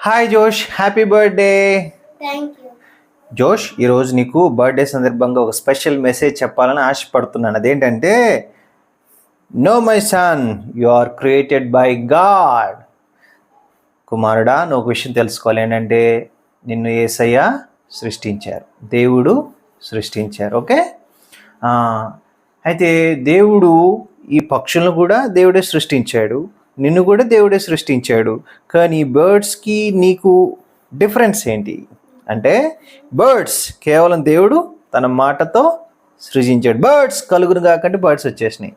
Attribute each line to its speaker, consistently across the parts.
Speaker 1: Hi జోష్, happy birthday.
Speaker 2: Thank you.
Speaker 1: జోష్, ఈరోజు నీకు బర్త్డే సందర్భంగా ఒక స్పెషల్ మెసేజ్ చెప్పాలని ఆశపడుతున్నాను. అదేంటంటే, know my son, you are created by God. కుమారుడా, నువ్వు ఒక విషయం తెలుసుకోవాలి. ఏంటంటే, నిన్ను యేసయ్య సృష్టించారు, దేవుడు సృష్టించారు. ఓకే, అయితే దేవుడు ఈ పక్షులను కూడా దేవుడే సృష్టించాడు, నిన్ను కూడా దేవుడే సృష్టించాడు. కానీ బర్డ్స్కి నీకు డిఫరెన్స్ ఏంటి అంటే, బర్డ్స్ కేవలం దేవుడు తన మాటతో సృజించాడు. బర్డ్స్ కలుగును కాకంటే బర్డ్స్ వచ్చేసినాయి.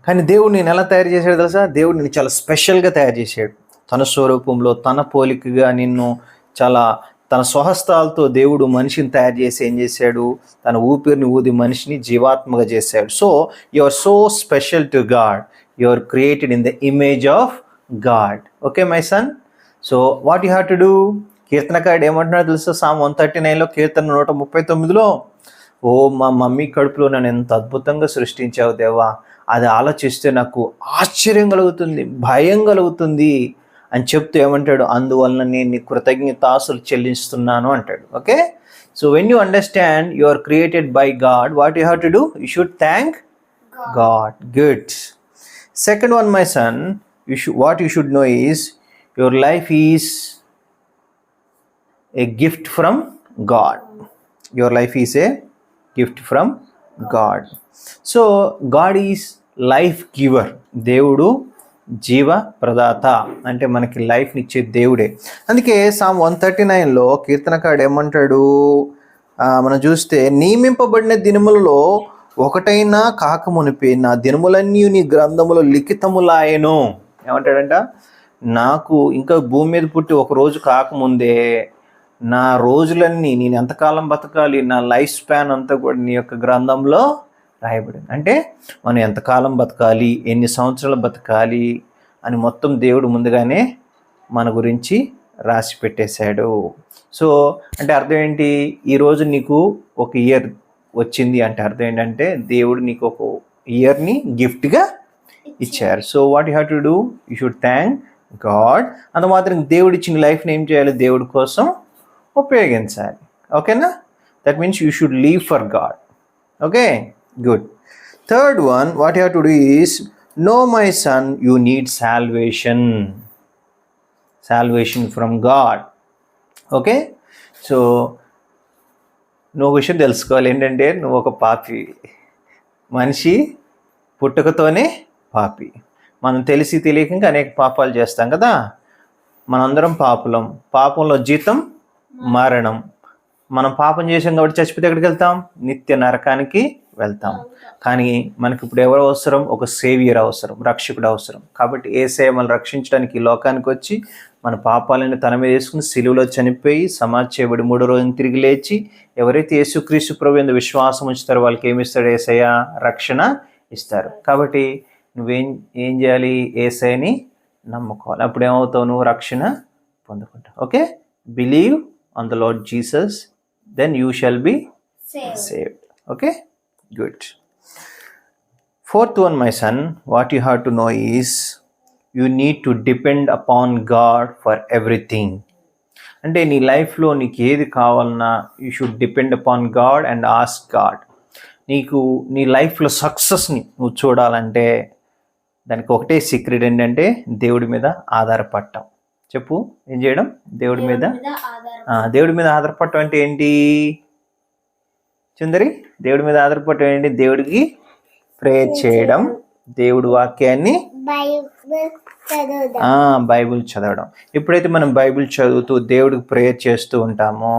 Speaker 1: కానీ దేవుడు నేను ఎలా తయారు చేశాడు తెలుసా? దేవుడు నిన్ను చాలా స్పెషల్గా తయారు చేశాడు. తన స్వరూపంలో తన పోలికగా నిన్ను చాలా తన స్వహస్తాలతో దేవుడు మనిషిని తయారు చేసి ఏం చేశాడు? తన ఊపిరిని ఊది మనిషిని జీవాత్మగా చేశాడు. So you are so special to God. You are created in the image of God. Okay, my son? So, what you have to do? కీర్తనకారుడు ఏమంటున్నాడు తెలుసా? Psalm 139లో, కీర్తన 139లో, ఓ మా మమ్మీ కడుపులో నన్ను ఎంత అద్భుతంగా సృష్టించావు దేవా, అది ఆలోచిస్తే నాకు ఆశ్చర్యం కలుగుతుంది, భయం కలుగుతుంది అని చెప్తూ ఏమంటాడు? అందువలన నేను నీ కృతజ్ఞతాస్తులు చెల్లిస్తున్నాను అంటాడు. Okay, so when you understand you are created by God, what you have to do? You should thank God. Good. Second one, my son, what you should know is your life is a gift from God. Your life is a gift from God. So God is life giver. దేవుడు జీవ ప్రదాత, అంటే మనకి లైఫ్ని ఇచ్చే దేవుడే. అందుకే Psalm 139లో కీర్తనకారుడు ఏమంటాడు? మనం చూస్తే, నియమింపబడిన దినములలో ఒకటైనా కాకమునిపే నా దినములన్నీ నీ గ్రంథములో లిఖితములాయను. ఏమంటాడంట? నాకు ఇంకా భూమి మీద పుట్టి ఒక రోజు కాకముందే నా రోజులన్నీ, నేను ఎంతకాలం బతకాలి, నా లైఫ్ స్పాన్ అంతా కూడా నీ యొక్క గ్రంథంలో రాయబడింది. అంటే మనం ఎంతకాలం బతకాలి, ఎన్ని సంవత్సరాలు బతకాలి అని మొత్తం దేవుడు ముందుగానే మన గురించి రాసి పెట్టేశాడు. సో అంటే అర్థం ఏంటి? ఈరోజు నీకు ఒక ఇయర్ వచ్చింది అంటే అర్థం ఏంటంటే, దేవుడు నీకు ఒక ఇయర్ని గిఫ్ట్గా ఇచ్చారు. So what you have to do? You should thank God. అంత మాత్రం దేవుడు ఇచ్చిన లైఫ్ని ఏం చేయాలి? దేవుడి కోసం ఉపయోగించాలి. ఓకేనా? That means you should leave for God. Okay, good. Third one, what you have to do is, know my son, you need salvation. Salvation from God. Okay, so నువ్వు విషయం తెలుసుకోవాలి. ఏంటంటే, నువ్వు ఒక పాపి మనిషి, పుట్టుకతోనే పాపి. మనం తెలిసి తెలియక అనేక పాపాలు చేస్తాం కదా. మనందరం పాపులం. పాపంలో జీతం మరణం. మనం పాపం చేసాం కాబట్టి చచ్చిపోతే ఎక్కడికి వెళ్తాం? నిత్య నరకానికి వెళ్తాం. కానీ మనకి ఇప్పుడు ఎవరు అవసరం? ఒక సేవియర్ అవసరం, రక్షకుడు అవసరం. కాబట్టి యేసయ్య మనల్ని రక్షించడానికి ఈ లోకానికి వచ్చి మన పాపాలను తన మీద వేసుకుని సిలువలో చనిపోయి సమాధి చేయబడి 3వ రోజున తిరిగి లేచి, ఎవరైతే యేసుక్రీస్తు ప్రభువు యందు విశ్వాసం ఉంచుతారో వాళ్ళకి ఏమిస్తాడు? యేసయ్య రక్షణ ఇస్తారు. కాబట్టి నువ్వేం చేయాలి? యేసయ్యని నమ్ముకోవాలి. అప్పుడు ఏమవుతావు? నువ్వు రక్షణ పొందుకుంటావు. Okay, believe on the Lord Jesus, then you shall be saved. Okay, good. Fourth one, my son, what you have to know is you need to depend upon God for everything. అంటే నీ లైఫ్లో నీకు ఏది కావాలన్నా you should depend upon God and ask God. నీకు నీ లైఫ్లో సక్సెస్ని నువ్వు చూడాలంటే దానికి ఒకటే సీక్రెట్ ఏంటంటే, దేవుడి మీద ఆధారపడటం. చెప్పు, ఏం చేయడం? దేవుడి మీద ఆధారపడటం అంటే ఏంటి సుందరి? దేవుడి మీద ఆధారపడటం ఏంటి? దేవుడికి ప్రేయర్ చేయడం, దేవుడి వాక్యాన్ని బైబిల్ చదవడం. ఎప్పుడైతే మనం బైబిల్ చదువుతూ దేవుడికి ప్రేయర్ చేస్తూ ఉంటామో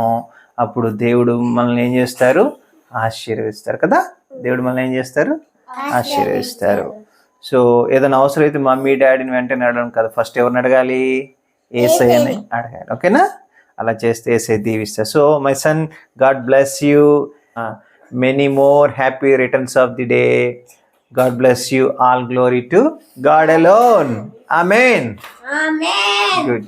Speaker 1: అప్పుడు దేవుడు మనల్ని ఏం చేస్తారు? ఆశీర్వదిస్తారు కదా. దేవుడు మనల్ని ఏం చేస్తారు? ఆశీర్వదిస్తారు. సో ఏదైనా అవసరం అయితే మమ్మీ డాడీని వెంటనే అడగడం కదా, ఫస్ట్ ఎవరిని అడగాలి? యేసయ్యని అడగాలి. ఓకేనా? అలా చేస్తే యేసయ్య దీవిస్తారు. So my son, God bless you. Many more happy returns of the day. God bless you. All glory to God alone. Amen.
Speaker 2: Amen.
Speaker 1: Good.